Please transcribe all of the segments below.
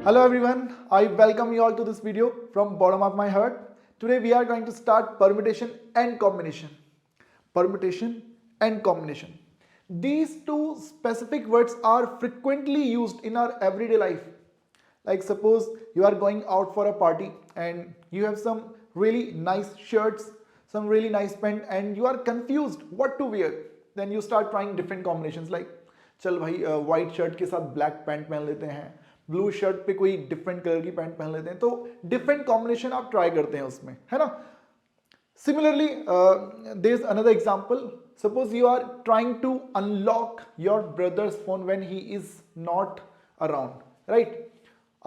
Hello everyone, I welcome you all to this video from bottom of my heart. Today we are going to start permutation and combination. Permutation and combination. These two specific words are frequently used in our everyday life. Like suppose you are going out for a party and you have some really nice shirts, some really nice pant and you are confused what to wear. Then you start trying different combinations like चल भाई white shirt के साथ black pant पहन लेते हैं, blue shirt पे कोई different colour की पैंट पहन लेते हैं, तो डिफरेंट कॉम्बिनेशन आप ट्राई करते हैं उसमें, है ना. Similarly, there's another example. Suppose you are trying to unlock your brother's phone when he is not around, right?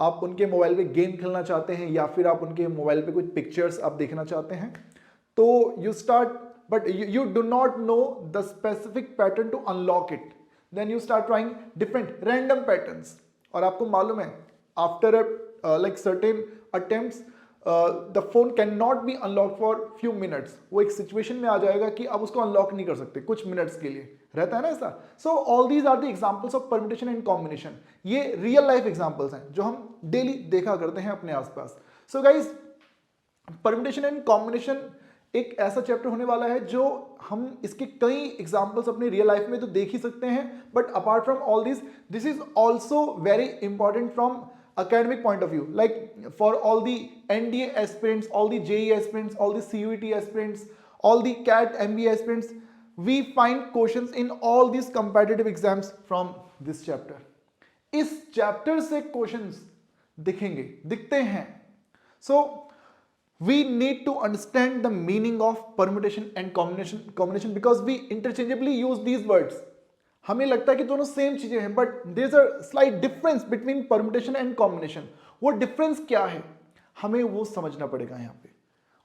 आप उनके मोबाइल पे गेम खेलना चाहते हैं या फिर आप उनके मोबाइल पे कुछ पिक्चर्स आप देखना चाहते हैं, तो you start, but you do not know the specific pattern to unlock it. Then you start trying different random patterns. और आपको मालूम है after like certain attempts the phone cannot be unlocked for few minutes. वो एक situation में आ जाएगा कि आप उसको अनलॉक नहीं कर सकते कुछ मिनट्स के लिए, रहता है ना ऐसा. So all these are the examples of permutation and combination. ये रियल लाइफ एग्जांपल्स हैं जो हम डेली देखा करते हैं अपने आसपास. So guys, permutation and combination एक ऐसा चैप्टर होने वाला है जो हम इसके कई एग्जांपल्स अपने रियल लाइफ में तो देख ही सकते हैं, but apart from all this is also very important from academic point of view, like for all the NDA aspirants, all the JEE aspirants, all the CUET aspirants, all the CAT MBA aspirants, we find questions in all these competitive exams from this chapter. इस chapter से questions दिखते हैं. So we need to understand the meaning of permutation and combination because we interchangeably use these words. हमें लगता है कि दोनों same चीजें हैं, but there is a slight difference between permutation and combination. वो डिफरेंस क्या है हमें वो समझना पड़ेगा यहाँ पे.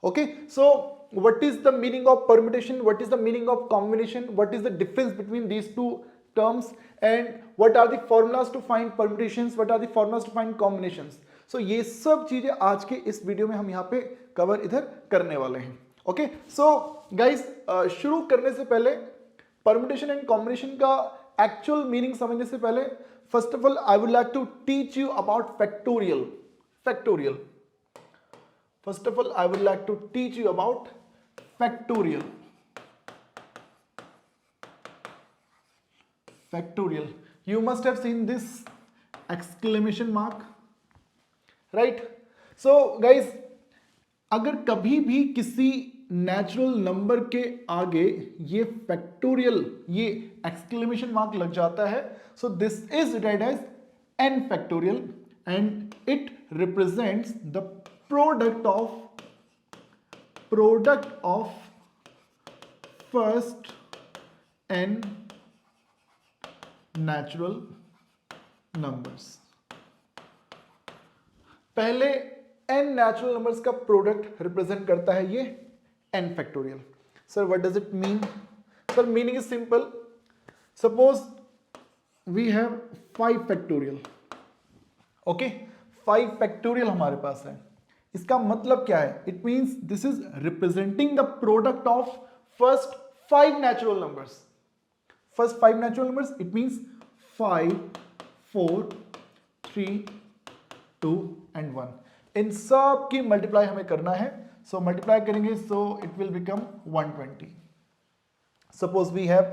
Okay, so what is the meaning of permutation, what is the meaning of combination, what is the difference between these two terms and what are the formulas to find permutations, what are the formulas to find combinations. So ये सब चीजें आज के इस video में हम यहाँ पे कवर इधर करने वाले हैं. ओके, सो गाइज, शुरू करने से पहले परम्यूटेशन एंड कॉम्बिनेशन का एक्चुअल मीनिंग समझने से पहले first of all I would like to teach you about factorial. First of all I would like to teach you about factorial. You must have seen this exclamation mark, right? So guys, अगर कभी भी किसी natural number के आगे ये factorial, ये exclamation mark लग जाता है, so this is read as n factorial and it represents the product of first n natural numbers. पहले n नेचुरल नंबर्स का प्रोडक्ट रिप्रेजेंट करता है ये n factorial. Sir what does it mean? Sir meaning is simple. Suppose we have 5 factorial. Okay, 5 factorial हमारे पास है. इसका मतलब क्या है? It means this is representing the product of first 5 natural numbers. First 5 natural numbers, it means 5, 4, 3, 2 and 1. इन सब की मल्टीप्लाई हमें करना है. सो मल्टीप्लाई करेंगे, so it will become 120. Suppose we have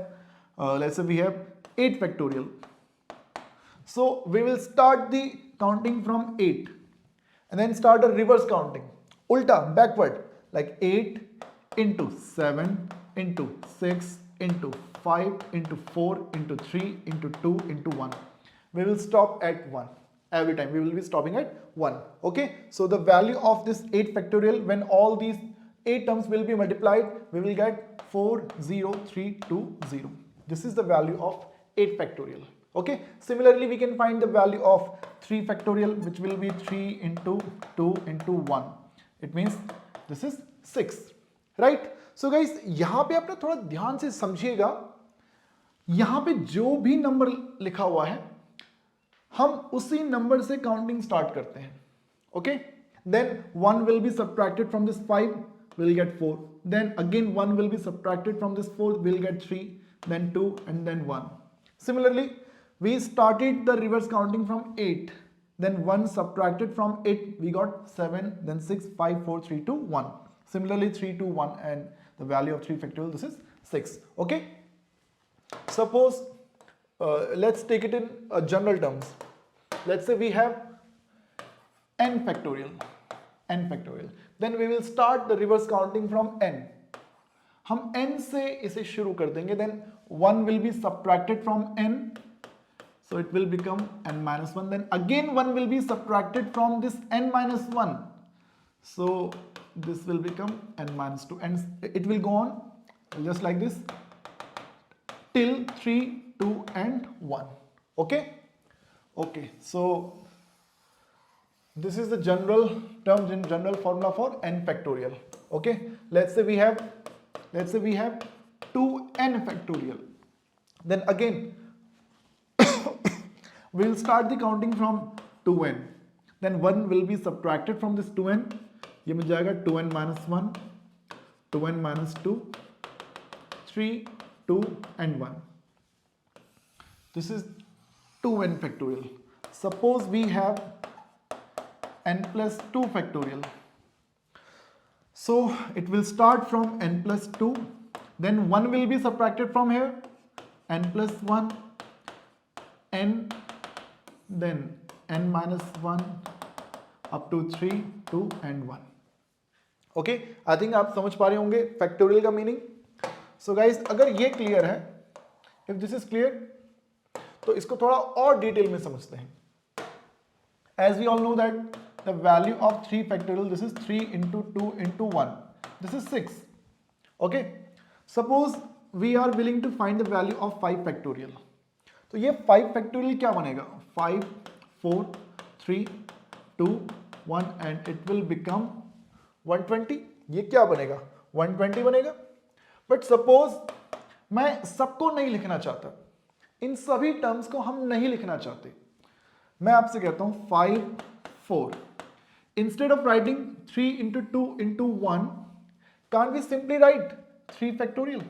let's say we have 8 factorial. So we will start the counting from 8 and then start a reverse counting, उल्टा, backward, like 8 into 7 into 6 into 5 into 4 into 3 into 2 into 1. We will stop at 1. Every time we will be stopping at 1. Okay, so the value of this 8 factorial, when all these 8 terms will be multiplied, we will get 40320. This is the value of 8 factorial. Okay, similarly we can find the value of 3 factorial, which will be 3 into 2 into 1. It means this is 6, right? So guys, यहाँ पे आप थोड़ा ध्यान से समझिएगा. यहाँ पे जो भी नंबर लिखा हुआ है हम उसी नंबर से काउंटिंग स्टार्ट करते हैं. Okay, then 1 will be subtracted from this 5, will get 4. Then again 1 will be subtracted from this 4, will get 3, then 2 and then 1. Similarly we started the reverse counting from 8 then 1 subtracted from it, we got 7, then 6, 5, 4, 3, 2, 1. Similarly, 3, 2, 1, and the value of 3 factorial, this is 6. Okay? Suppose, let's take it in general terms. Let's say we have n factorial. Then we will start the reverse counting from n. हम n से इसे शुरू कर देंगे, then 1 will be subtracted from n. So it will become n minus 1. Then again 1 will be subtracted from this n minus 1. So this will become n minus 2. And it will go on just like this till 3, 2 and 1. Okay? Okay. So this is the general term, general formula for n factorial. Okay? Let's say we have 2n factorial. Then again we will start the counting from 2n. Then 1 will be subtracted from this 2n. ये मिल जाएगा 2n minus 1, 2n minus 2, 3, 2 and 1. This is 2n factorial. Suppose we have n plus 2 factorial. So it will start from n plus 2. Then 1 will be subtracted from here. N plus 1, n, then n minus 1 up to 3, 2 and 1. Okay, I think आप समझ पा रहे होंगे factorial का meaning. So guys, अगर ये clear है, if this is clear, तो इसको थोड़ा और डिटेल में समझते हैं. As we all know that the value of 3 factorial, this is 3 into 2 into 1. This is 6. Okay. Suppose we are willing to find the value of 5 factorial. तो ये 5 factorial क्या बनेगा? 5, 4, 3, 2, 1 and it will become 120. ये क्या बनेगा? 120 बनेगा. But suppose मैं सबको नहीं लिखना चाहता, इन सभी टर्म्स को हम नहीं लिखना चाहते. मैं आपसे कहता हूं 5, 4. Instead of writing 3 into 2 into 1, can't we simply write 3 factorial?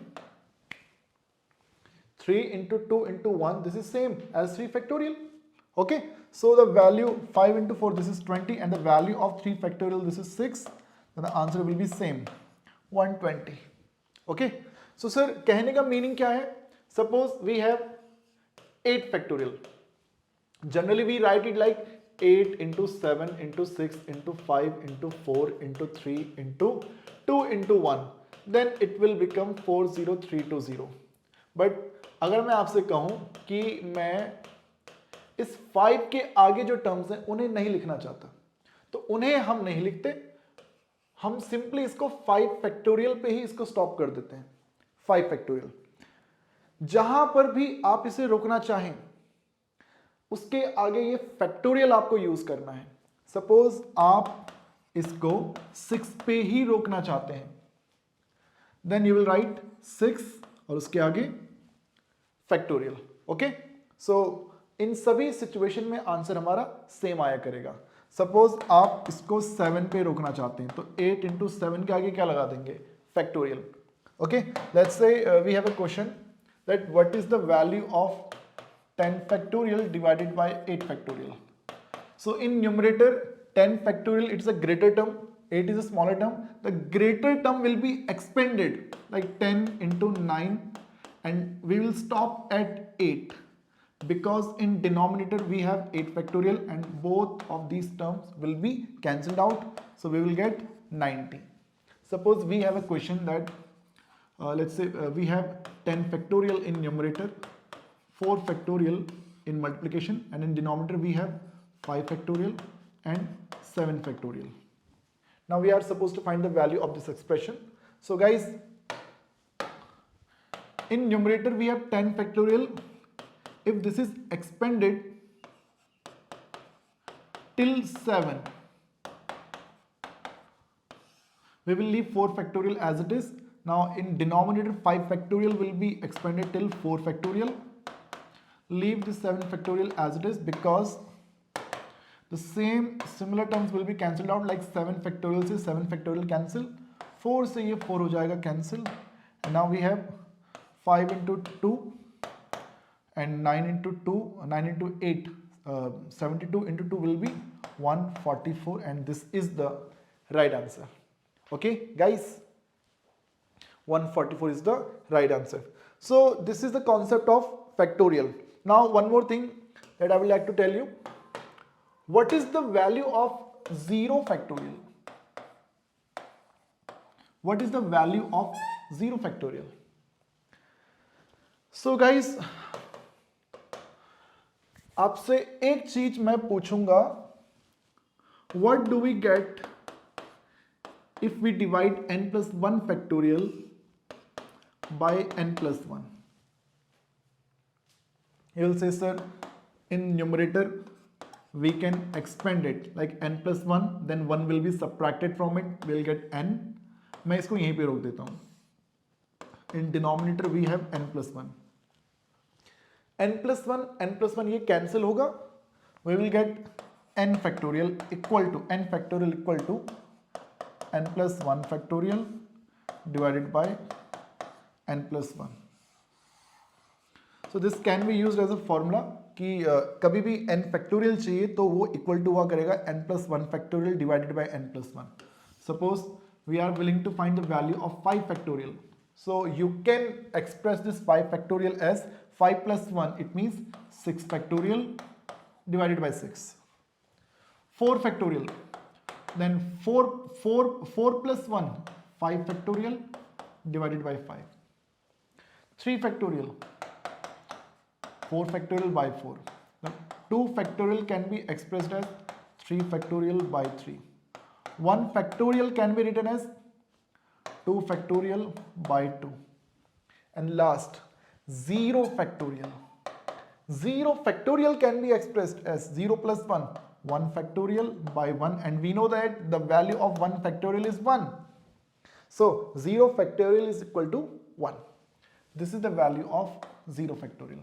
3 into 2 into 1, this is same as 3 factorial. Okay, so the value 5 into 4, this is 20, and the value of 3 factorial, this is 6. Then the answer will be same, 120. Okay, so sir, कहने का meaning क्या है? Suppose we have 8 factorial. Generally we write it like 8 into 7 into 6 into 5 into 4 into 3 into 2 into 1. Then it will become 40320. But अगर मैं आपसे कहूं कि मैं इस 5 के आगे जो टर्म्स हैं उन्हें नहीं लिखना चाहता, तो उन्हें हम नहीं लिखते, हम सिंपली इसको 5 फैक्टोरियल पे ही इसको स्टॉप कर देते हैं. 5 फैक्टोरियल. जहां पर भी आप इसे रोकना चाहें उसके आगे ये फैक्टोरियल आपको यूज करना है. सपोज आप इसको 6 पे ही रोकना चाहते हैं, देन यू विल राइट 6 और उसके आगे फैक्टोरियल. ओके, सो इन सभी सिचुएशन में आंसर हमारा सेम आया करेगा. सपोज आप इसको 7 पे रोकना चाहते हैं, तो 8 इंटू 7 के आगे क्या लगा देंगे? Factorial. Okay, let's say we have a question that what is the value of 10 factorial divided by 8 factorial. So in numerator 10 factorial, it's a greater term, 8 is a smaller term. The greater term will be expanded like 10 into 9 and we will stop at 8 because in denominator we have 8 factorial and both of these terms will be cancelled out. So we will get 90. Suppose we have a question that let's say we have 10 factorial in numerator, 4 factorial in multiplication, and in denominator we have 5 factorial and 7 factorial. Now we are supposed to find the value of this expression. So guys, in numerator we have 10 factorial. If this is expanded till 7, we will leave 4 factorial as it is. Now in denominator 5 factorial will be expanded till 4 factorial. Leave the 7 factorial as it is because the similar terms will be cancelled out, like 7 factorial से 7 factorial cancel, 4 से ये 4 हो जाएगा cancel, and now we have 5 into 2 and 9 into 2, 9 into 8, 72 into 2 will be 144 and this is the right answer. Okay guys, 144 is the right answer. So this is the concept of factorial. Now one more thing that I would like to tell you. What is the value of 0 factorial? What is the value of 0 factorial? So guys, आपसे एक चीज मैं पूछूंगा, what do we get if we divide n plus 1 factorial by n plus 1? You will say, sir, in numerator we can expand it like n plus 1, then 1 will be subtracted from it, we'll get n. मैं इसको यहीं पे रोक देता हूं. In denominator we have n plus 1. n plus 1 ये cancel होगा. We will get n factorial equal to n plus 1 factorial divided by n plus 1. So this can be used as a formula कि कभी भी n factorial चाहिए तो वो equal to हुआ करेगा n plus 1 factorial divided by n plus 1. Suppose we are willing to find the value of 5 factorial. So you can express this 5 factorial as 5 plus 1, it means 6 factorial divided by 6. 4 factorial, then 4 plus 1, 5 factorial divided by 5. 3 factorial, 4 factorial by 4. Now 2 factorial can be expressed as 3 factorial by 3. 1 factorial can be written as 2 factorial by 2. And last, 0 factorial. 0 factorial can be expressed as 0 plus 1, 1 factorial by 1, and we know that the value of 1 factorial is 1. So 0 factorial is equal to 1. This is the value of 0 factorial.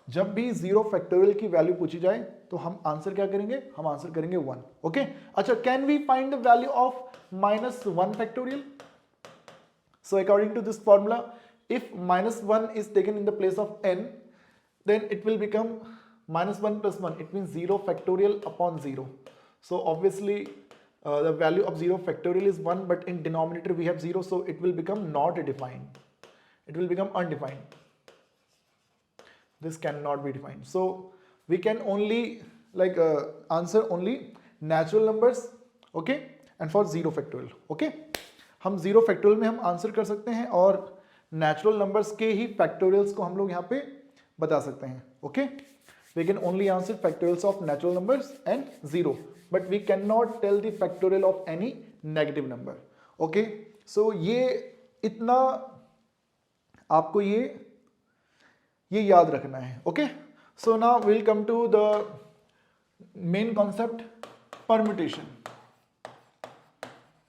जब भी 0 factorial की value पूछी जाए तो हम answer क्या करेंगे? हम आंसर करेंगे 1. ओके अच्छा, can we find the value of -1 factorial? So according to this formula, if -1 is taken in the place of n, then it will become -1 plus 1. It means 0 factorial upon 0. So obviously the value of 0 factorial is 1, but in denominator we have 0, so it will become not defined. It will become undefined. This cannot be defined. So we can only answer only natural numbers, okay, and for 0 factorial. Okay, हम 0 factorial में हम answer कर सकते हैं और natural numbers के ही factorials को हम लोग यहाँ पे बता सकते हैं. Okay, we can only answer factorials of natural numbers and 0, but we cannot tell the factorial of any negative number. Okay, so ये इतना आपको ये याद रखना है. Okay, so now will come to the main concept, permutation.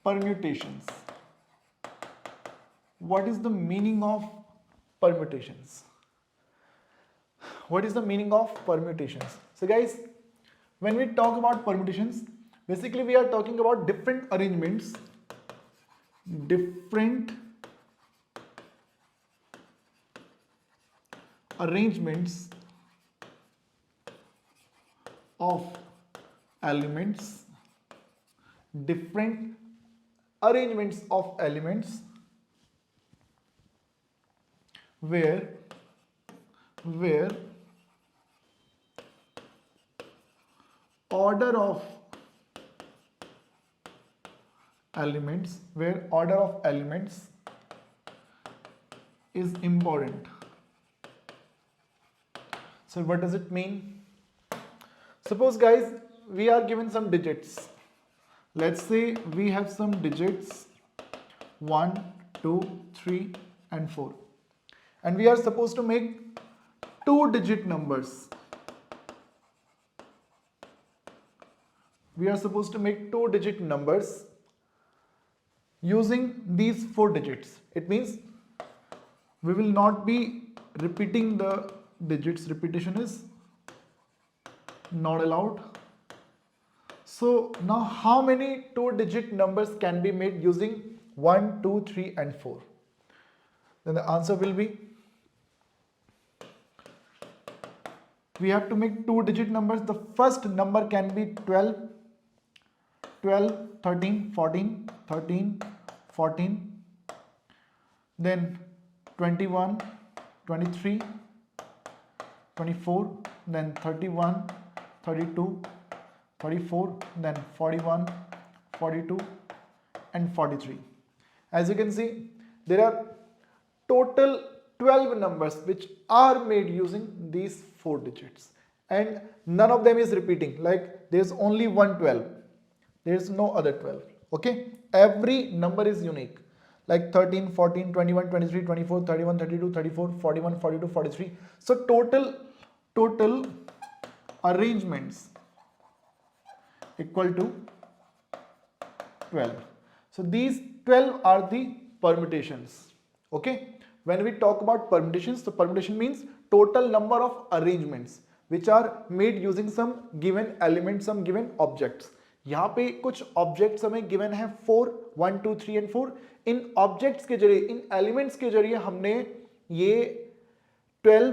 Permutations. What is the meaning of permutations? What is the meaning of permutations? So guys, when we talk about permutations, basically we are talking about different arrangements of elements, different arrangements of elements where order of elements is important. So what does it mean? Suppose guys, we are given some digits. Let's say we have some digits 1, 2, 3 and 4, and we are supposed to make 2-digit numbers. We are supposed to make 2-digit numbers using these 4 digits. It means we will not be repeating the digits. Repetition is not allowed. So now how many 2-digit numbers can be made using 1, 2, 3 and 4? Then the answer will be we have to make 2-digit numbers. The first number can be 12, 13, 14, 13, 14, then 21, 23, 24, then 31, 32, 34, then 41, 42, and 43. As you can see, there are total 12 numbers which are made using these 4 digits, and none of them is repeating. Like there is only one 12, there is no other 12. Okay, every number is unique, like 13, 14, 21, 23, 24, 31, 32, 34, 41, 42, 43. So total arrangements equal to 12. So these 12 are the permutations. Okay, when we talk about permutations, so permutation means total number of arrangements which are made using some given element, some given objects. यहाँ पे कुछ objects हमें given है 4, 1, 2, 3 and 4. In objects के जरिए, इन elements के जरिए हमने ये 12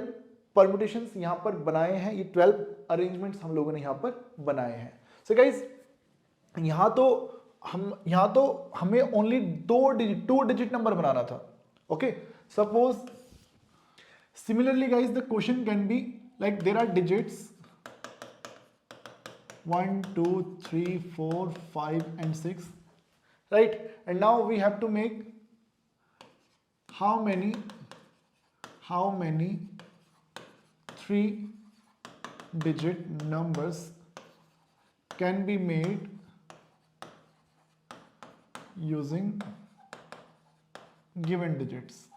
परम्यूटेशंस यहाँ पर बनाए हैं, ये 12 अरेंजमेंट्स हम लोगों ने यहाँ पर बनाए हैं. सो गाइज यहाँ तो हमें ओनली 2 डिजिट नंबर बनाना था. Okay, suppose similarly guys the question can be like there are digits 1, 2, 3, 4, 5 and 6, right? And now we have to make how many 3-digit numbers can be made using given digits.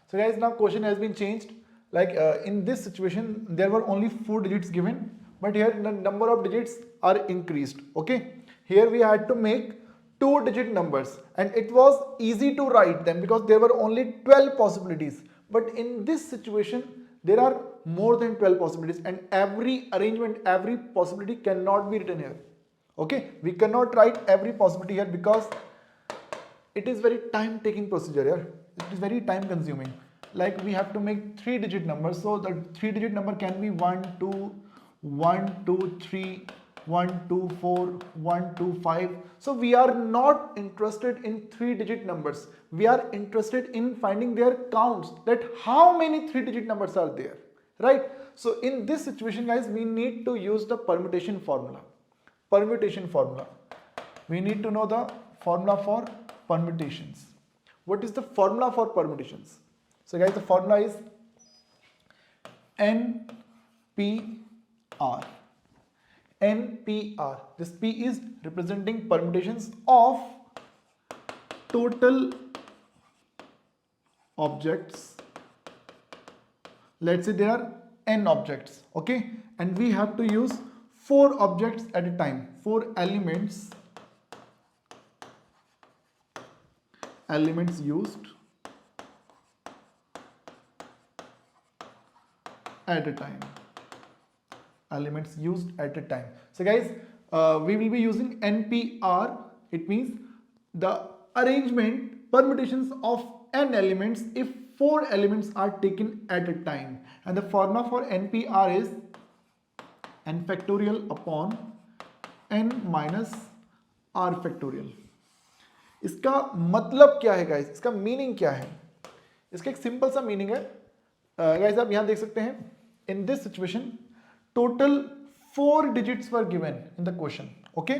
So guys, now question has been changed. Like in this situation there were only 4 digits given, but here the number of digits are increased. Okay, here we had to make 2-digit numbers, and it was easy to write them because there were only 12 possibilities. But in this situation there are more than 12 possibilities, and every arrangement, every possibility cannot be written here. Okay, we cannot write every possibility here because it is very time taking procedure here. It is very time consuming. Like we have to make 3-digit numbers, so the 3-digit number can be 1, 2, 1, 2, 3, 1, 2, 4, 1, 2, 5. So we are not interested in 3-digit numbers. We are interested in finding their counts, that how many 3-digit numbers are there, right? So in this situation guys, we need to use the permutation formula. We need to know the formula for permutations. What is the formula for permutations? So guys, the formula is NPR. NPR. This P is representing permutations of total objects. Let's say there are n objects, okay, and we have to use 4 objects at a time, 4 elements used at a time. Elements used at a time. So guys, we will be using NPR. It means the arrangement permutations of n elements if 4 elements are taken at a time. And the formula for NPR is n factorial upon n minus r factorial. इसका मतलब क्या है guys? इसका meaning क्या है? इसका एक simple सा मीनिंग है गाइस, आप यहां देख सकते हैं. In this situation total 4 digits were given in the question. Okay,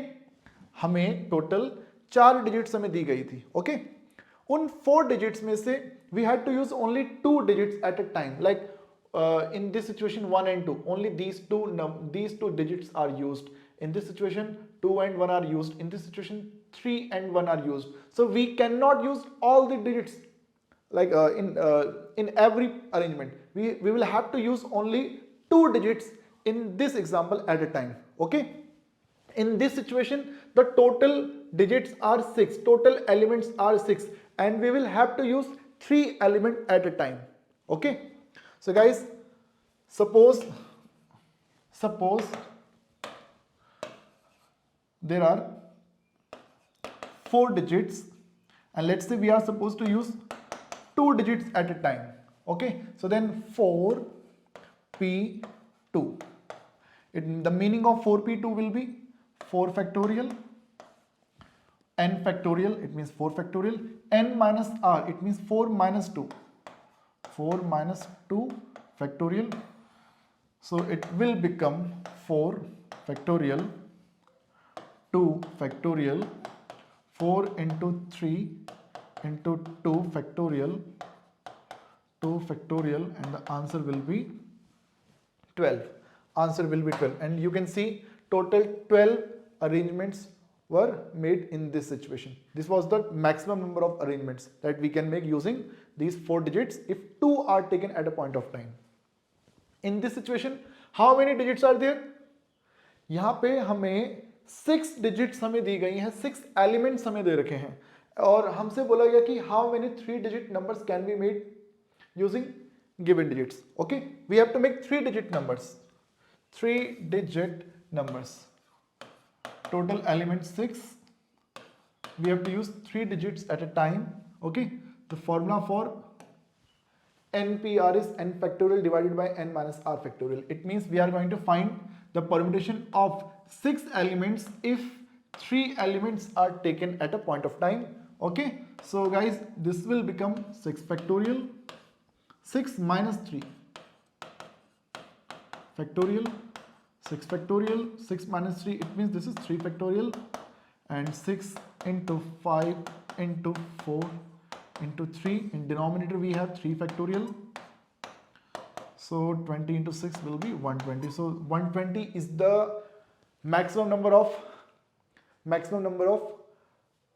हमें टोटल 4 डिजिट्स हमें दी गई थी. ओके, उन 4 डिजिट्स में से we had to use only 2 digits at a time. Like in this situation 1 and 2, only these two digits are used. In this situation 2 and 1 are used. In this situation 3 and 1 are used. So we cannot use all the digits. Like in every arrangement we will have to use only 2 digits in this example at a time. Okay, in this situation the total digits are 6, total elements are 6, and we will have to use 3 elements at a time. Okay, so guys, suppose there are 4 digits, and let's say we are supposed to use 2 digits at a time. Okay, so then 4, 4p2. The meaning of 4p2 will be 4 factorial, n factorial, it means 4 factorial, n minus r, it means 4 minus 2, 4 minus 2 factorial. So it will become 4 factorial, 2 factorial, 4 into 3 into 2 factorial, 2 factorial, and the answer will be 12. Answer will be 12. And you can see total 12 arrangements were made in this situation. This was the maximum number of arrangements that we can make using these 4 digits if 2 are taken at a point of time. In this situation, how many digits are there? यहाँ पे हमें 6 digits हमें दी गई हैं, 6 elements हमें दे रखे हैं और हमसे बोला गया कि how many 3-digit numbers can be made using given digits. Okay, we have to make 3-digit numbers. 3-digit numbers. Total elements 6. We have to use 3 digits at a time. Okay, the formula for NPR is n factorial divided by n minus r factorial. It means we are going to find the permutation of 6 elements if 3 elements are taken at a point of time. Okay, so guys, this will become 6 factorial, 6 minus 3 factorial, 6 factorial, 6 minus 3, it means this is 3 factorial, and 6 into 5 into 4 into 3, in denominator we have 3 factorial, so 20 into 6 will be 120. So 120 is the maximum number of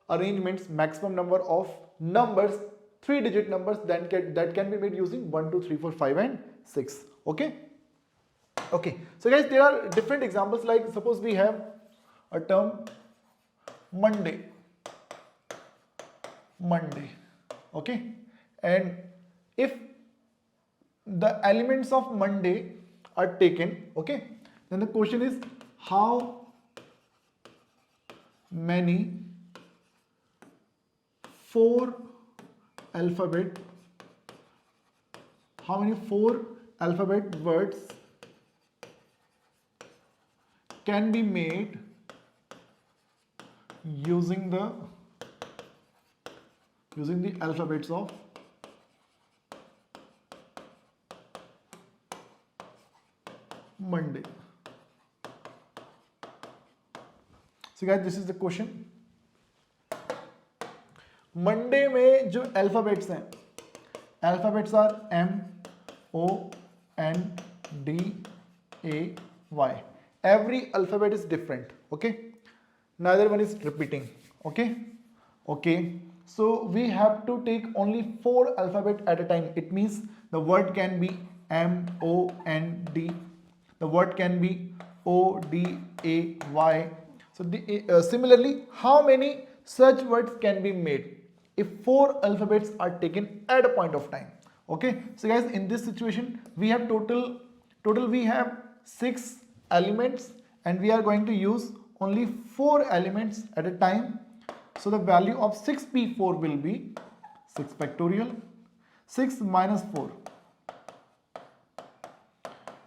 arrangements, maximum number of numbers, 3-digit numbers that can be made using 1, 2, 3, 4, 5 and 6. Okay, so guys, there are different examples, like suppose we have a term Monday, okay, and if the elements of Monday are taken, okay, then the question is how many 4 alphabet words can be made using the alphabets of Monday. So guys, this is the question. Monday में जो alphabets हैं, alphabets are M, O, N, D, A, Y. Every alphabet is different. Okay, neither one is repeating. Okay. So we have to take only 4 alphabet at a time. It means the word can be M, O, N, D. The word can be O, D, A, Y. So similarly, how many such words can be made if 4 alphabets are taken at a point of time? Okay. So guys, in this situation, we have total we have 6 elements, and we are going to use only 4 elements at a time. So the value of 6p4 will be 6 factorial, 6 minus 4.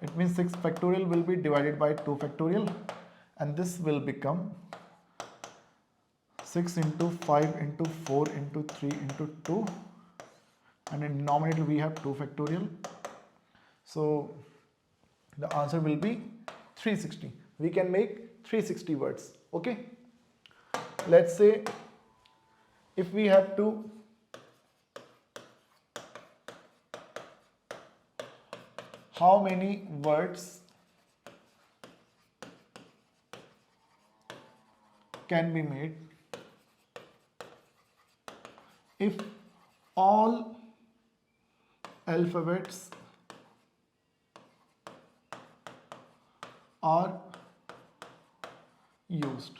It means 6 factorial will be divided by 2 factorial, and this will become 6 into 5 into 4 into 3 into 2, and in denominator we have 2 factorial. So the answer will be 360. We can make 360 words. Okay, let's say if we have to how many words can be made if all alphabets are used.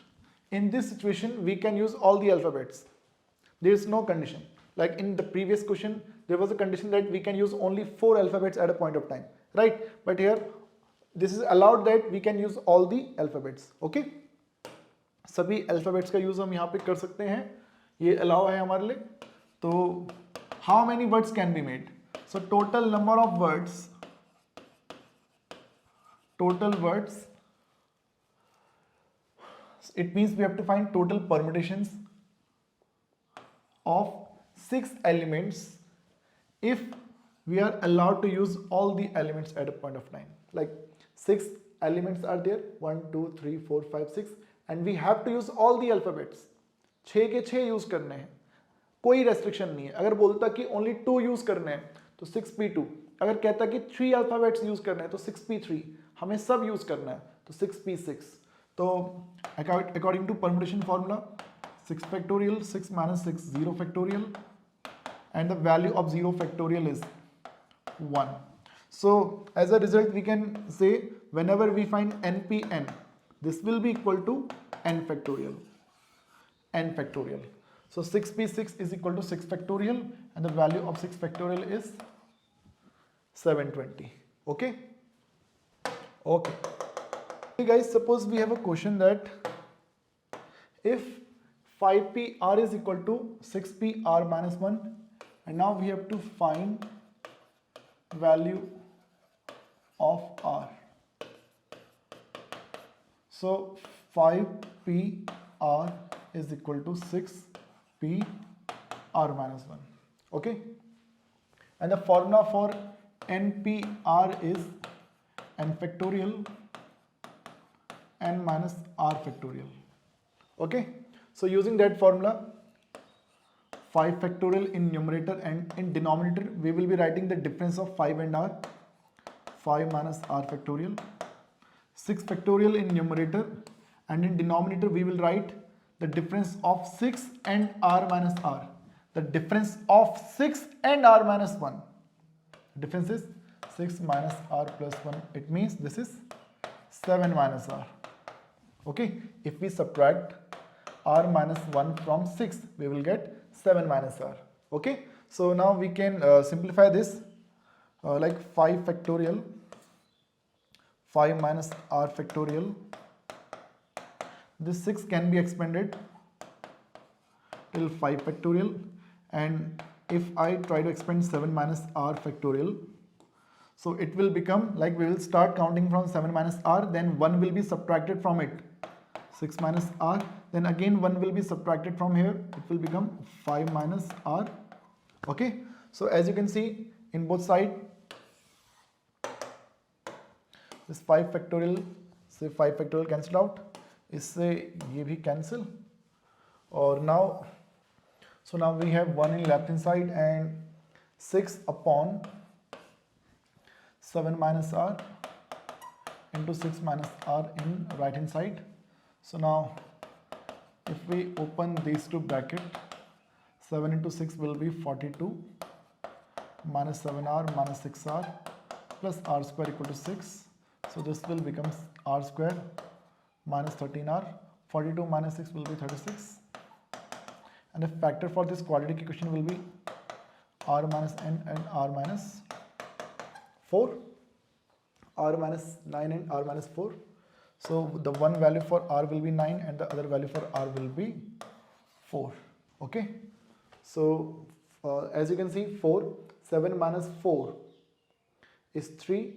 In this situation, we can use all the alphabets. There is no condition. Like in the previous question, there was a condition that we can use only 4 alphabets at a point of time, right? But here, this is allowed that we can use all the alphabets. Okay? सभी alphabets का use हम यहाँ पे कर सकते हैं. ये allow है हमारे लिए. तो how many words can be made? So total number of words total words, it means we have to find total permutations of 6 elements if we are allowed to use all the elements at a point of time. Like 6 elements are there, 1 2 3 4 5 6, and we have to use all the alphabets. 6 के 6 use करने हैं, कोई restriction नहीं है. अगर बोलता कि only 2 use करने हैं तो 6p2, अगर कहता कि 3 अल्फाबेट्स यूज करने हैं तो 6p3, हमें सब यूज करना है तो 6p6. तो according to permutation formula 6 factorial, 6 minus 6, 0 factorial, and the value of 0 factorial is 1. So as a result we can say whenever we find npn, this will be equal to n factorial. N factorial. So 6p6 is equal to 6 factorial, and the value of 6 factorial is 720. Okay? Okay. Okay guys, suppose we have a question that if 5pr is equal to 6pr minus 1, and now we have to find value of r. So 5pr is equal to 6pr minus 1. Okay, and the formula for npr is n factorial n minus r factorial. Okay, so using that formula, 5 factorial in numerator and in denominator we will be writing the difference of 5 and r, 5 minus r factorial. 6 factorial in numerator, and in denominator we will write the difference of 6 and r minus r. The difference of 6 and r minus 1. Difference is 6 minus r plus 1. It means this is 7 minus r. Okay, if we subtract r minus 1 from 6, we will get 7 minus r. Okay, so now we can simplify this like 5 factorial, 5 minus r factorial. This 6 can be expanded till 5 factorial, and if I try to expand 7 minus r factorial, so it will become like we will start counting from 7 minus r, then 1 will be subtracted from it, 6 minus r, then again 1 will be subtracted from here, it will become 5 minus r. Okay, so as you can see in both sides, this 5 factorial से 5 factorial cancel out, इससे ये भी cancel, और now so now we have 1 in left hand side and 6 upon 7 minus r into 6 minus r in right hand side. So now if we open these two bracket, 7 into 6 will be 42 minus 7r minus 6r plus r square equal to 6. So this will become r square minus 13r. 42 minus 6 will be 36. And the factor for this quadratic equation will be r minus n and r minus 4, r minus 9 and r minus 4. So the one value for r will be 9 and the other value for r will be 4. Okay, so as you can see, 4, 7 minus 4 is 3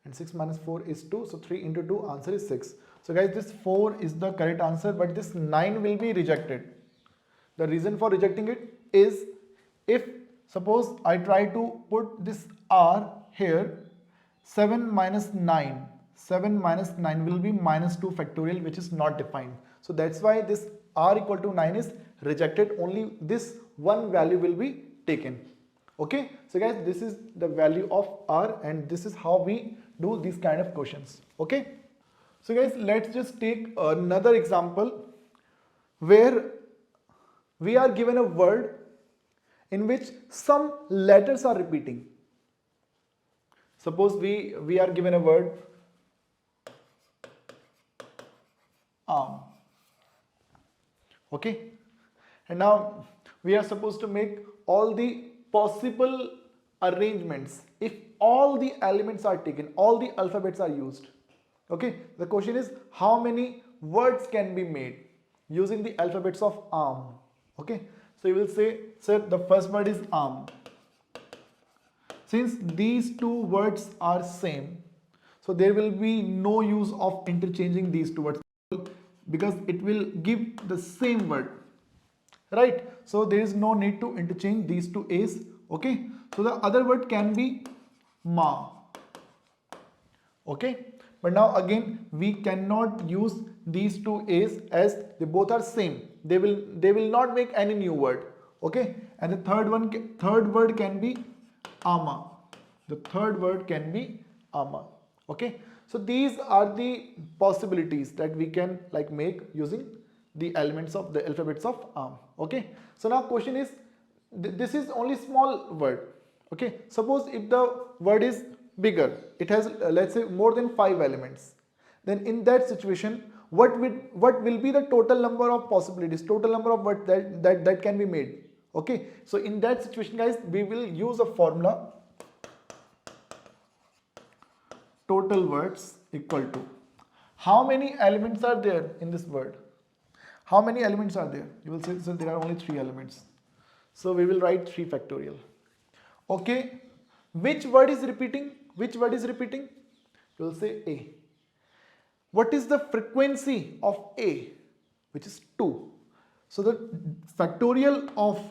and 6 minus 4 is 2, so 3 into 2, answer is 6. So guys, this 4 is the correct answer, but this 9 will be rejected. The reason for rejecting it is if suppose I try to put this r here, 7 minus 9 will be minus 2 factorial, which is not defined. So that's why this r equal to 9 is rejected. Only this one value will be taken. Okay, so guys, this is the value of r, and this is how we do these kind of questions. Okay, so guys, let's just take another example where we are given a word in which some letters are repeating. Suppose we are given a word arm. Okay, and now we are supposed to make all the possible arrangements if all the elements are taken, all the alphabets are used. Okay, the question is how many words can be made using the alphabets of arm. Okay, so you will say, sir, the first word is arm. Since these two words are same, So there will be no use of interchanging these two words because it will give the same word, right? So there is no need to interchange these two A's. Okay, so the other word can be ma. Okay, but now again we cannot use these two A's as they both are same. They will not make any new word. Okay, and the third word can be ama. The third word can be ama. Okay, so these are the possibilities that we can like make using the elements of the alphabets of Okay, so now question is, this is only small word. Okay, suppose if the word is bigger, it has let's say more than 5 elements, then in that situation what will be the total number of possibilities, total number of words that can be made. Okay, so in that situation guys, we will use a formula, total words equal to how many elements are there in this word. How many elements are there? You will say, so there are only 3 elements. So we will write 3 factorial. Okay, which word is repeating? Which word is repeating? You will say A. What is the frequency of A? Which is 2. So the factorial of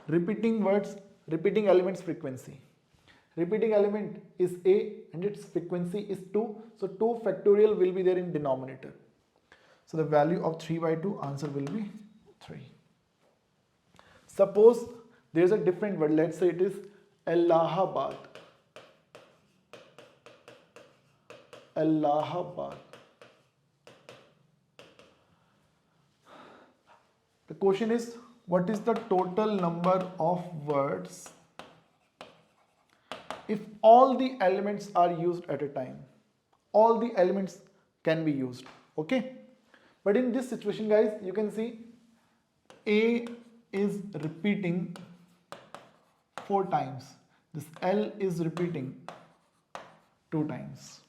repeating words, repeating elements frequency. Repeating element is A and its frequency is 2. So 2 factorial will be there in denominator. So the value of 3 by 2, answer will be 3. Suppose there is a different word. Let's say it is Allahabad. Allahabad. The question is, what is the total number of words if all the elements are used at a time? All the elements can be used. Okay, but in this situation guys, you can see A is repeating 4 times, this L is repeating 2 times,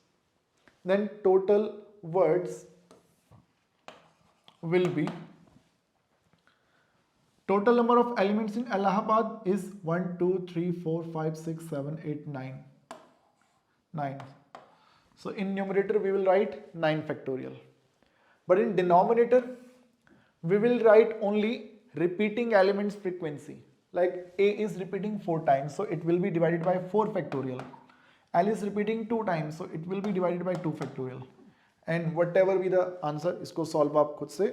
then total words will be, total number of elements in Allahabad is 1, 2, 3, 4, 5, 6, 7, 8, 9. 9. So in numerator we will write 9 factorial. But in denominator we will write only repeating elements frequency. Like A is repeating 4 times, so it will be divided by 4 factorial. L is repeating 2 times, so it will be divided by 2 factorial. And whatever be the answer, इसको solve आप खुद से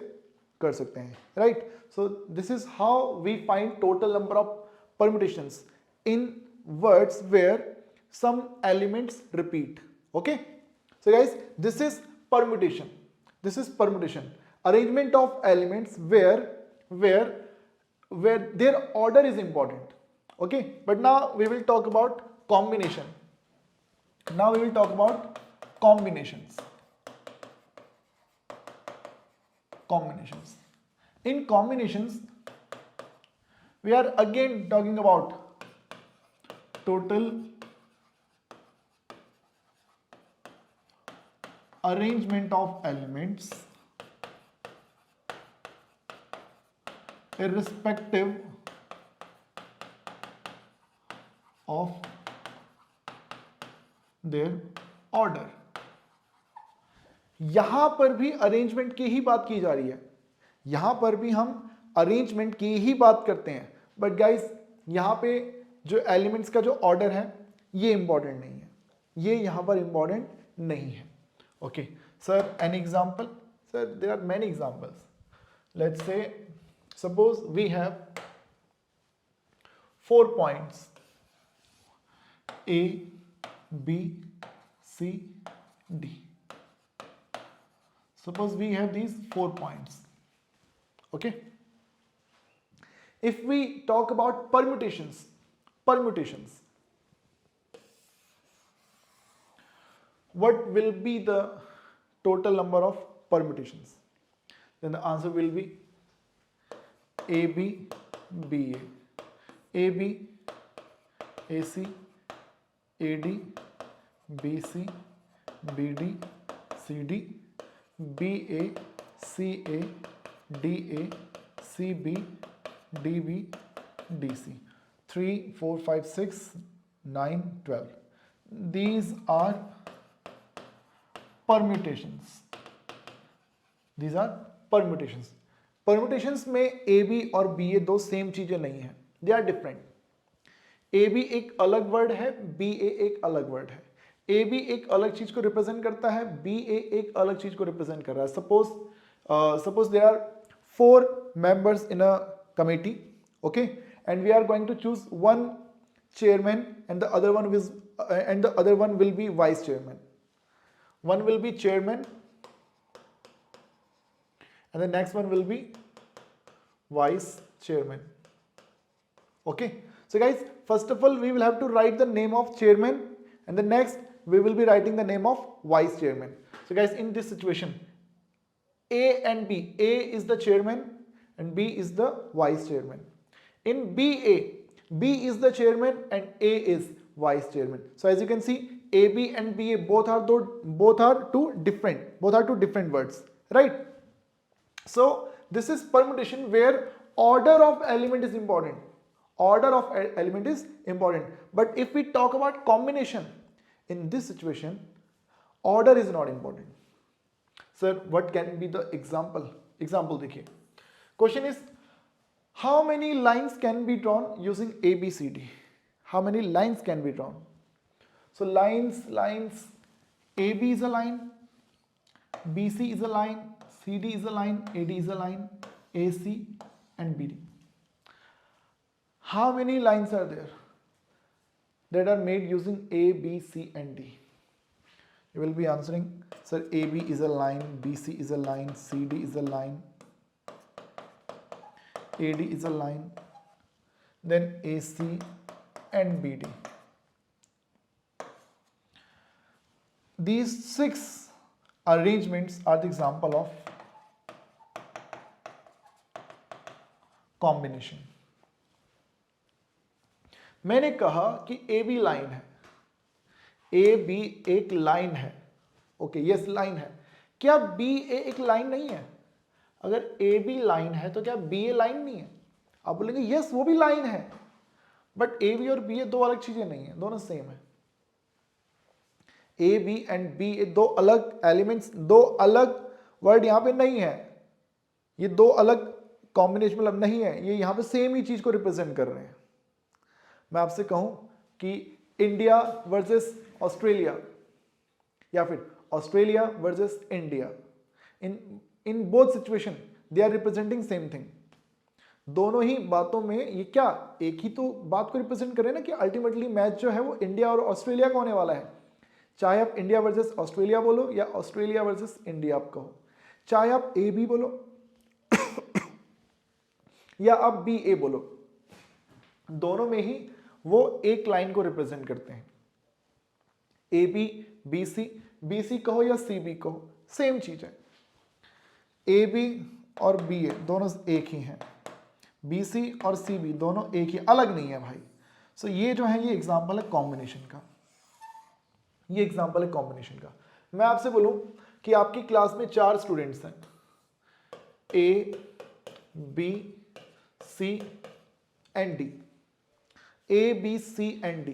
कर सकते हैं, right? So this is how we find total number of permutations in words where some elements repeat. Okay, so guys, this is permutation. This is permutation, arrangement of elements where their order is important. Okay, but now we will talk about combination. Now we will talk about combinations. Combinations. In combinations, we are again talking about total arrangement of elements irrespective of their order. यहां पर भी arrangement की ही बात की जा रही है, यहां पर भी हम अरेंजमेंट की ही बात करते हैं, बट गाइस यहां पे जो एलिमेंट्स का जो ऑर्डर है ये इंपॉर्टेंट नहीं है, ये यहां पर इंपॉर्टेंट नहीं है. Okay sir, an example? Sir there are many examples. Let's say suppose we have 4 points A, B, C, D. Suppose we have these 4 points. Okay, if we talk about permutations, what will be the total number of permutations? Then the answer will be AB, BA, AB, AC, AD, BC, BD, CD, BA, CA, DA, CB, DB, DC. 3, 4, 5, 6, 9, 12. These are permutations, these are permutations. Permutations में A B और B ए दो same चीजें नहीं है, they are different. A B एक अलग word है, B ए एक अलग वर्ड है। ए बी एक अलग चीज को रिप्रेजेंट करता है, बी ए एक अलग चीज को रिप्रेजेंट कर रहा है। Suppose there are 4 members in a committee, okay, and we are going to choose one chairman and the other one will be vice chairman. One will be chairman and the next one will be vice chairman. Okay, so guys, first of all we will have to write the name of chairman and the next we will be writing the name of vice chairman. So guys, in this situation, A and B, A is the chairman and B is the vice chairman. In BA, B is the chairman and A is vice chairman. So as you can see, AB and BA both are two different words, right? So this is permutation where order of element is important. Order of element is important. But if we talk about combination, in this situation, order is not important. Sir, what can be the example? Example देखिए. Question is, how many lines can be drawn using A, B, C, D? How many lines can be drawn? So lines, AB is a line, BC is a line, CD is a line, AD is a line, AC and BD. How many lines are there that are made using A, B, C and D? You will be answering, sir, AB is a line, BC is a line, CD is a line, AD is a line, then AC and BD. These 6 arrangements are the example of combination. मैंने कहा कि A B line है, A B एक line है, okay, yes line है। क्या B ए एक line नहीं है? अगर ए बी लाइन है तो क्या बी ए लाइन नहीं है? आप बोलेंगे यस वो भी लाइन है, बट ए बी और बी ए दो अलग चीजें नहीं है, दोनों सेम है। ए बी एंड बी ए दो अलग एलिमेंट्स, दो अलग वर्ड यहां पे नहीं है, ये दो अलग कॉम्बिनेशन मतलब नहीं है, ये यहां पे सेम ही चीज को रिप्रेजेंट कर रहे हैं। मैं आपसे कहूं कि इंडिया वर्सेस ऑस्ट्रेलिया या फिर Australia versus India, in both situation they are representing same thing. दोनों ही बातों में ये क्या एक ही तो बात को रिप्रेजेंट कर रहे हैं ना कि अल्टीमेटली मैच जो है वो इंडिया और ऑस्ट्रेलिया का होने वाला है। चाहे आप इंडिया वर्सेस ऑस्ट्रेलिया बोलो या ऑस्ट्रेलिया वर्सेस इंडिया आप कहो, चाहे आप ए बी बोलो या आप बी ए बोलो, दोनों में ही वो एक लाइन को रिप्रेजेंट करते हैं। ए बी बी सी कहो या सी बी कहो, सेम चीज है। ए बी और बी ए दोनों एक ही हैं, बी सी और सी बी दोनों एक ही, अलग नहीं है भाई। सो ये जो है ये एग्जाम्पल है कॉम्बिनेशन का, ये एग्जाम्पल है कॉम्बिनेशन का। मैं आपसे बोलूं कि आपकी क्लास में 4 स्टूडेंट्स हैं, A B C and D, A, B, C and D,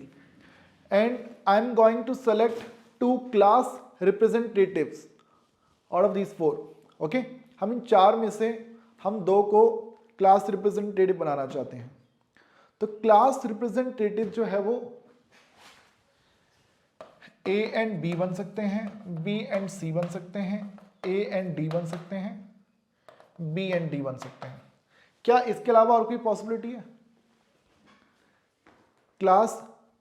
and I am going to select 2 class representatives out of these 4. Okay? हम इन 4 में से हम 2 को क्लास रिप्रेजेंटेटिव बनाना चाहते हैं। तो क्लास रिप्रेजेंटेटिव जो है वो A and B बन सकते हैं, B and C बन सकते हैं, A and D बन सकते हैं, B and D बन सकते हैं। क्या इसके अलावा और कोई पॉसिबिलिटी है? Class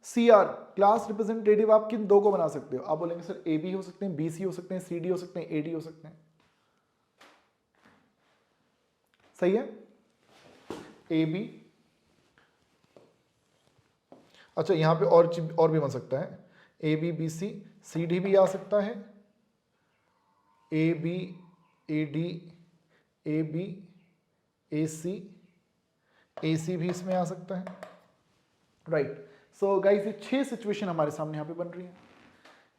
C R, class representative आप किन 2 को बना सकते हो? आप बोलेंगे सर ए बी हो सकते हैं, बी सी हो सकते हैं, सी डी हो सकते हैं, ए डी हो सकते हैं। सही है, ए बी, अच्छा यहां पे और भी बन सकता है, A B B C D भी आ सकता है, A B A D A B A C भी इसमें आ सकता है, राइट। सो गाइस ये 6 सिचुएशन हमारे सामने यहाँ पे बन रही है,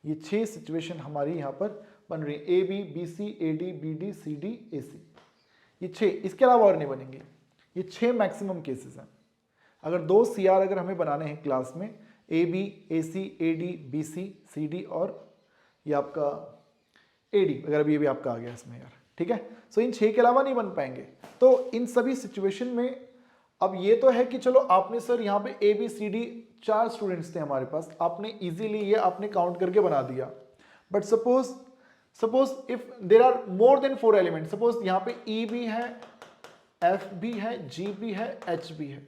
ये 6 सिचुएशन हमारी यहाँ पर बन रही है, A B B C A D B D C D A C, ये 6, इसके अलावा और नहीं बनेंगे। ये 6 मैक्सिमम केसेस हैं। अगर 2 सी आर अगर हमें बनाने हैं क्लास में, A B A C A D B C C D और ये आपका AD वगैरह भी, ये भी आपका आ गया इसमें यार, ठीक है। सो इन 6 के अलावा नहीं बन पाएंगे। तो इन सभी सिचुएशन में अब ये तो है कि चलो आपने सर यहाँ पे ABCD 4 स्टूडेंट्स थे हमारे पास, आपने इजीली ये आपने काउंट करके बना दिया। But suppose if there are more than 4 element, suppose यहाँ पे E भी है, F भी है, G भी है, H भी है,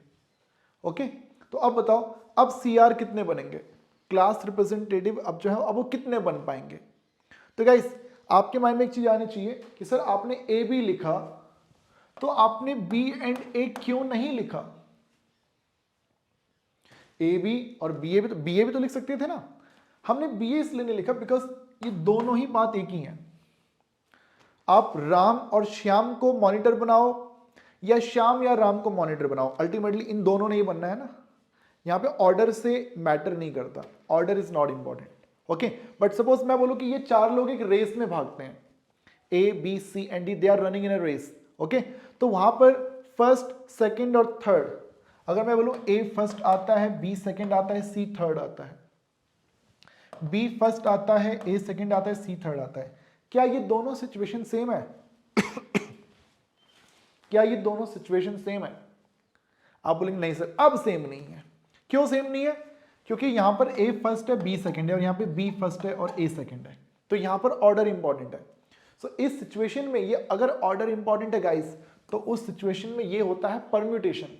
ओके। तो अब बताओ, अब CR कितने बनेंगे, क्लास रिप्रेजेंटेटिव अब जो है अब वो कितने बन पाएंगे। तो गाइस आपके माइंड में एक चीज आनी चाहिए कि सर आपने AB लिखा तो आपने B एंड A क्यों नहीं लिखा। AB और BA भी तो लिख सकते थे ना। हमने BA इसलिए नहीं लिखा बिकॉज ये दोनों ही बात एक ही है। आप राम और श्याम को मॉनिटर बनाओ या श्याम या राम को मॉनिटर बनाओ, अल्टीमेटली इन दोनों ने ही बनना है ना। यहां पे ऑर्डर से मैटर नहीं करता, order is not important, okay. But suppose मैं बोलूं कि ये 4 लोग एक रेस में भागते हैं, A, B, C and D, they are running in a race, okay. तो वहां पर फर्स्ट, सेकंड और थर्ड, अगर मैं बोलूं A फर्स्ट आता है, B सेकंड आता है, C थर्ड आता है, B फर्स्ट आता है, A सेकंड आता है, C थर्ड आता है, क्या ये दोनों सिचुएशन सेम है? क्या ये दोनों सिचुएशन सेम है? आप बोलेंगे नहीं सर अब सेम नहीं है। क्यों सेम नहीं है? क्योंकि यहां पर A फर्स्ट है, B सेकंड है, और यहां पे B फर्स्ट है और A सेकंड है, तो यहां पर ऑर्डर इंपॉर्टेंट है। सो इस सिचुएशन में ये अगर ऑर्डर इंपॉर्टेंट है गाइस, तो उस सिचुएशन में ये होता है परम्यूटेशन।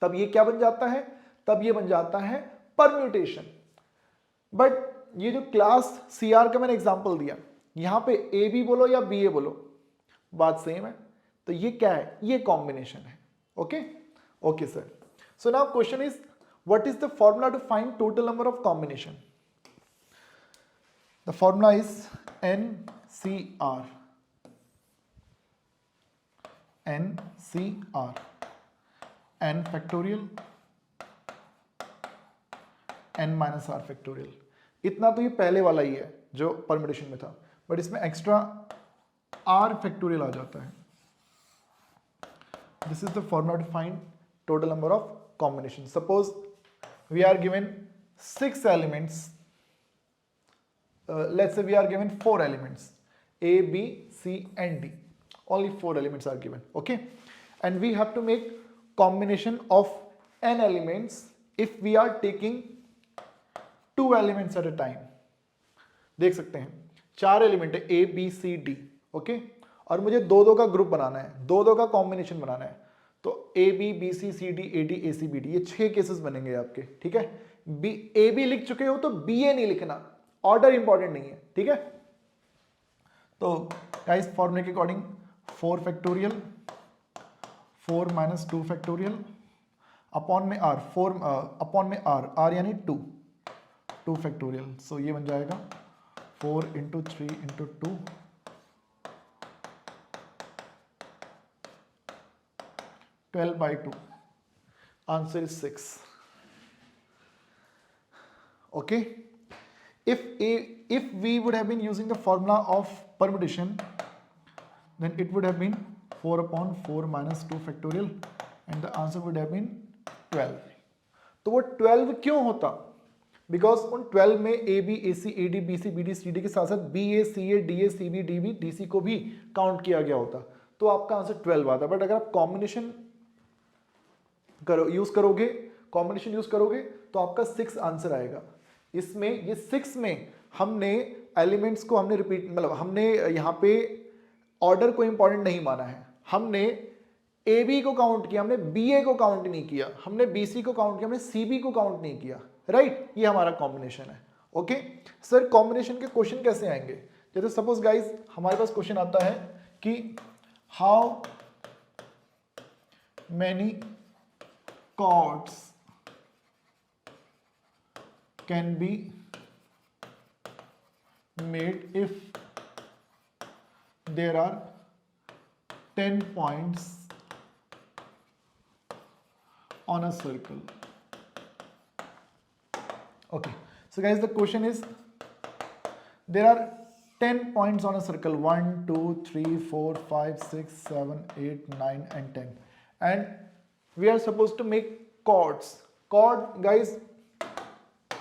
तब ये क्या बन जाता है? तब ये बन जाता है परम्यूटेशन। बट ये जो क्लास CR का मैंने एग्जांपल दिया, यहां पे AB बोलो या BA बोलो, बात सेम है। तो ये क्या है? ये कॉम्बिनेशन है, okay okay sir. So now question is what is the formula to find total number of combination? The formula is NCR. NCR. N factorial N minus R factorial. इतना तो ये पहले वाला ही है जो परम्यूटेशन में था, बट इसमें एक्स्ट्रा R factorial आ जाता है। This is the formula to find total number of combination. Suppose we are given 6 elements, let's say we are given 4 elements, A, B, C and D, only 4 elements are given, okay, and we have to make combination of n elements if we are taking 2 elements at a time. देख सकते हैं 4 element है A, B, C, D, okay, और मुझे 2-2 का group बनाना है, 2-2 का combination बनाना है। तो A, B, B, C, C, D, A, D, A, C, B, D, ये 6 केसेस बनेंगे आपके, ठीक है। A, B लिख चुके हो तो BA नहीं लिखना, ऑर्डर इंपॉर्टेंट नहीं है, ठीक है। तो गाइस फॉर्मूले के according 4 factorial 4 minus 2 factorial upon में R, 4 अपॉन में R यानी 2 फैक्टोरियल। सो ये बन जाएगा 4 into 3 into 2 12 by 2. Answer is 6. Okay. If we would have been using the formula of permutation, then it would have been 4 upon 4 minus 2 factorial and the answer would have been 12. तो वो 12 क्यों होता? Because उन 12 में AB, AC, AD, BC, BD, CD के साथ साथ BA, CA, DA, CB, DB, DC को भी काउंट किया गया होता, तो आपका आंसर 12 आता। बट अगर आप कॉम्बिनेशन यूज करोगे, कॉम्बिनेशन यूज करोगे तो आपका 6 आंसर आएगा। इसमें ये 6 में हमने एलिमेंट्स को हमने रिपीट, मतलब हमने यहाँ पे ऑर्डर को इंपॉर्टेंट नहीं माना है। हमने AB को काउंट किया, हमने BA को काउंट नहीं किया, हमने BC को काउंट किया, हमने CB को काउंट नहीं किया, राइट। ये हमारा कॉम्बिनेशन है, ओके। सर कॉम्बिनेशन के क्वेश्चन कैसे आएंगे? जैसे सपोज गाइज हमारे पास क्वेश्चन आता है कि how many chords can be made if there are 10 points on a circle. Okay, so guys, the question is there are 10 points on a circle, 1 2 3 4 5 6 7 8 9 and 10, and we are supposed to make chords. Chord guys,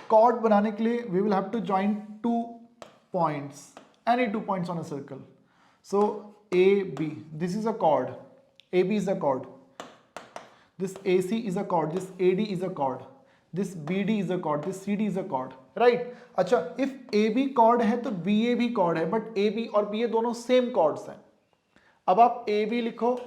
chord बनाने के लिए we will have to join 2 points, any 2 points on a circle. So AB, this is a chord, AB is a chord, this AC is a chord, this AD is a chord, this BD is a chord, this CD is a chord, right? अच्छा, if AB chord है तो BA भी chord है, but AB और BA दोनों same chords हैं. अब आप AB लिखो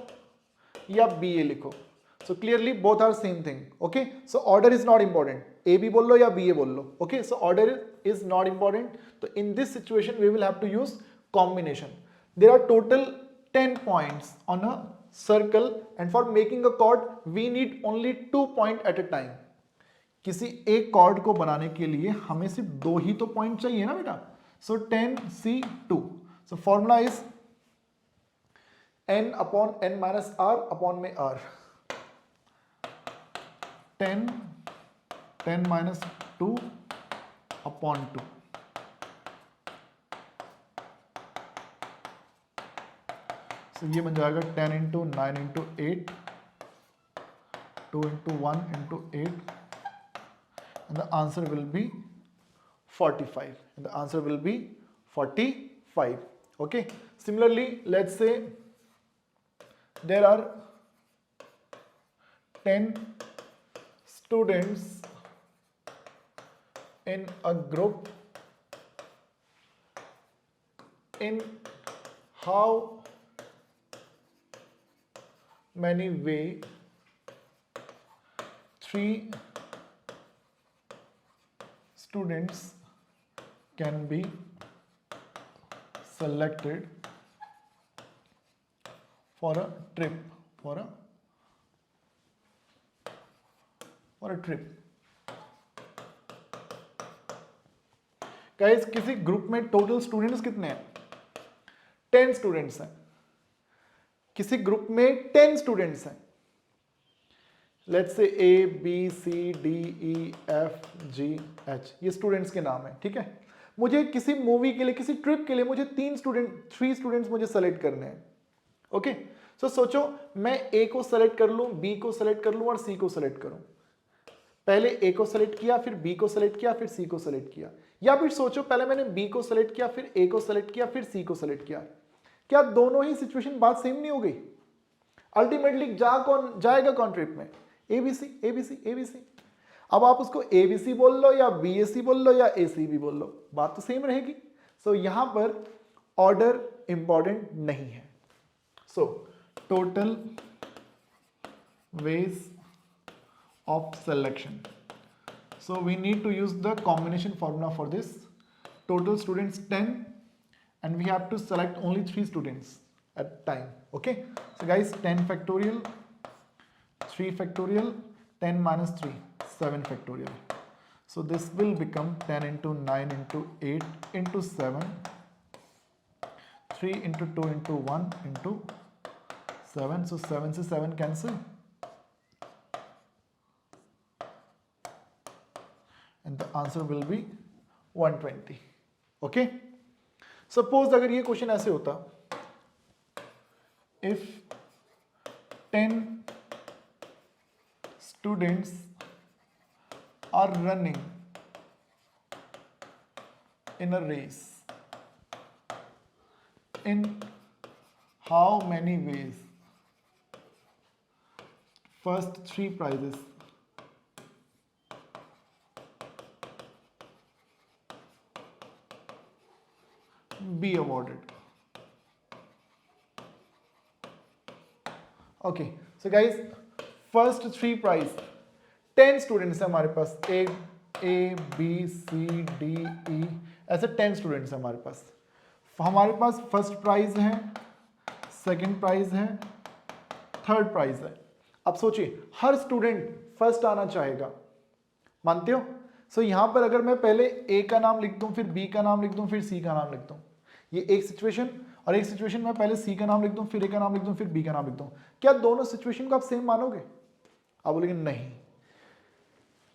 या BA लिखो, so clearly both are same thing. Okay, so order is not important. AB बोल लो या BA बोल लो. Okay, so order is not important. So in this situation we will have to use combination. There are total 10 points on a circle, and for making a chord we need only 2 points at a time. किसी एक chord को बनाने के लिए हमें सिर्फ 2 ही तो point चाहिए ना बेटा. So 10C2. So formula is n upon n minus r upon में r. 10 minus 2 upon 2. So ये बन जाएगा 10 into 9 into 8, 2 into 1 into 8, and the answer will be 45. And the answer will be 45. Okay. Similarly, let's say there are 10 students in a group. In how many ways 3 students can be selected for a trip, for a trip. Guys, किसी group में total students कितने हैं? 10 students हैं. किसी group में 10 students हैं. Let's say A B C D E F G H, ये students के नाम है. ठीक है, मुझे किसी मूवी के लिए, किसी ट्रिप के लिए मुझे 3 स्टूडेंट्स मुझे सेलेक्ट करने हैं. ओके, सो सोचो मैं A को सेलेक्ट कर लूं, B को सेलेक्ट कर लूं और C को सेलेक्ट करूं. पहले A को सेलेक्ट किया, फिर B को सेलेक्ट किया, फिर C को सेलेक्ट किया. या फिर सोचो पहले मैंने B को सेलेक्ट किया, फिर A को सेलेक्ट किया, फिर C को सेलेक्ट किया. क्या दोनों ही सिचुएशन बात सेम नहीं हो गई? अल्टीमेटली जाएगा कौन ट्रिप में? ABC, ABC, ABC. अब आप उसको ABC बोल लो या BAC बोल लो या AC भी बोल लो, बात तो सेम रहेगी. सो यहां पर ऑर्डर इंपॉर्टेंट नहीं है. So total ways of selection. So we need to use the combination formula for this. Total students 10, and we have to select only 3 students at time. Okay, so guys, 10 factorial, 3 factorial, 10 minus 3, 7 factorial. So this will become 10 into 9 into 8 into 7, 3 into 2 into 1 into 7. So 7 से 7 cancel, and the answer will be 120. Okay, suppose अगर ये question ऐसे होता, if 10 students are running in a race, in how many ways first 3 prizes be awarded? Okay, so guys, first 3 prize 10 students हैं हमारे पास. A B C D E ऐसे 10 students हैं हमारे पास. हमारे पास फर्स्ट प्राइज है, सेकंड प्राइज है, third prize है. अब सोचिए हर स्टूडेंट फर्स्ट आना चाहेगा, मानते हो? सो यहां पर अगर मैं पहले A का नाम लिख दूं, फिर B का नाम लिख दूं, फिर C का नाम लिख दूं, ये एक सिचुएशन. और एक सिचुएशन में पहले C का नाम लिख दूं, फिर A का नाम लिख दूं, फिर B का नाम लिख दूं. क्या दोनों सिचुएशन को आप सेम मानोगे? आप बोलेंगे नहीं,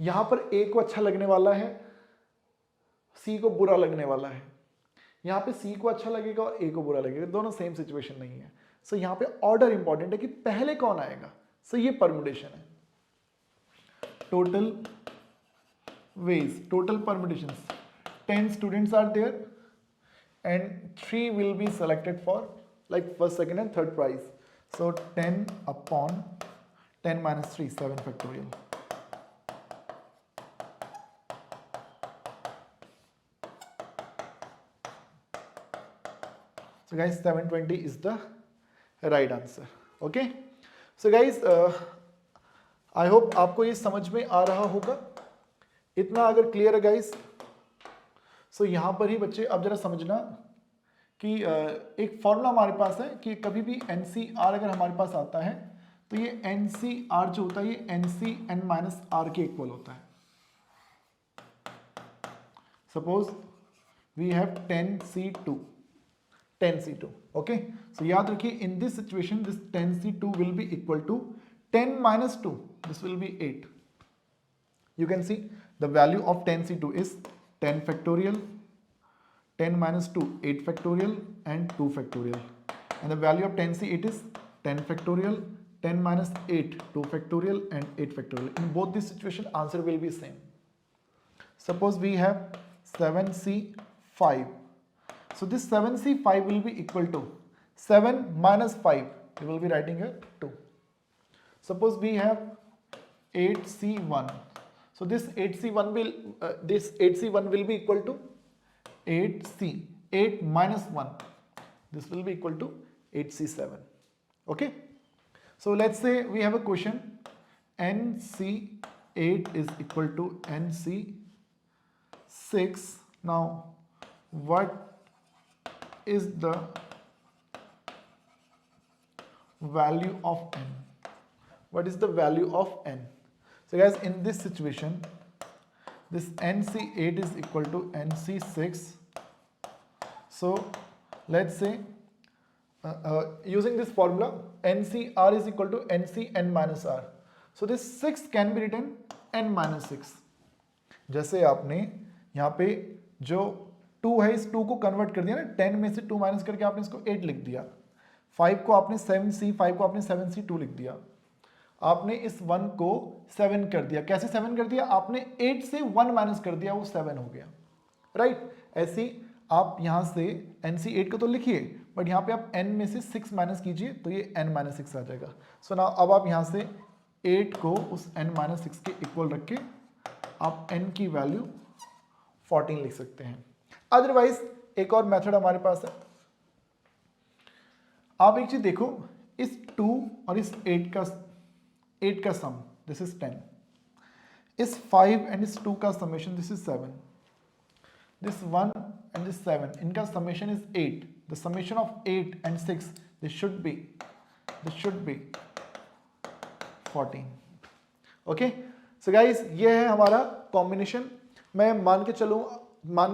यहां पर A को अच्छा लगने वाला है, C को बुरा लगने वाला है. यहां पे C को अच्छा लगेगा और A को बुरा लगेगा, दोनों सेम सिचुएशन नहीं है. सो यहां पे ऑर्डर इंपॉर्टेंट है कि पहले कौन आएगा. सो ये परम्यूटेशन है. Total ways, total permutations, 10 students are there. and 3 will be selected for like first, second and third prize. So 10 upon 10 minus 3, 7 factorial. So guys, 720 is the right answer. Okay. So guys, I hope आपको ये समझ में आ रहा होगा. इतना अगर clear है guys, सो यहाँ पर ही बच्चे अब जरा समझना कि एक फॉर्मूला हमारे पास है कि कभी भी NCR अगर हमारे पास आता है तो ये NCR जो होता है ये NCN माइनस R के इक्वल होता है. Suppose we have 10C2, okay. So याद रखिए, in this situation this 10C2 will be equal to 10 minus 2, this will be 8. You can see the value of 10C2 is 10 factorial, 10 minus 2, 8 factorial and 2 factorial. And the value of 10C8 is 10 factorial, 10 minus 8, 2 factorial and 8 factorial. In both this situation, answer will be same. Suppose we have 7C5. So this 7C5 will be equal to 7 minus 5. You will be writing here 2. Suppose we have 8C1. So this 8C1 will be equal to 8C. 8 minus 1. This will be equal to 8C7. Okay. So let's say we have a question. NC8 is equal to NC6. Now, what is the value of n? What is the value of n? So guys, in this situation, this NC8 is equal to NC6. So let's say using this formula, NCR is equal to NCN minus R. So this 6 can be written n minus 6. जैसे आपने यहाँ पे जो 2 है, इस 2 को convert कर दिया ना, 10 में से 2 माइनस करके आपने इसको 8 लिख दिया. 5 को आपने 7C, 5 को आपने 7C2 लिख दिया. आपने इस 1 को 7 कर दिया. कैसे 7 कर दिया? आपने 8 से 1 माइनस कर दिया, वो 7 हो गया. राइट. ऐसी आप यहाँ से NC8 को तो लिखिए, बट यहाँ पे आप n में से 6 माइनस कीजिए तो ये n माइनस 6 आ जाएगा. सो नाउ अब आप यहाँ से 8 को उस n माइनस 6 के इक्वल रख के आप n की वैल्यू 14 लिख सकते हैं. अदरवाइज एक और मेथड हमारे पास है. आप एक चीज देखो, इस 2 और इस 8 का सम, दिस इज 10. इस 5 एंड इस 2 का summation, this is 7. This 1 and this 7, इनका summation is 8. The summation of 8 and 6, this should be 14. Okay? So guys, ये है हमारा combination. मैं मान के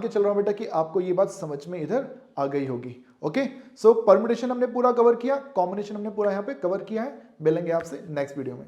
चल रहा हूँ बेटा कि आपको ये बात समझ में इधर आ गई होगी. ओके. सो परम्यूटेशन हमने पूरा कवर किया, कॉम्बिनेशन हमने पूरा यहाँ पे कवर किया है. मिलेंगे आपसे नेक्स्ट वीडियो में.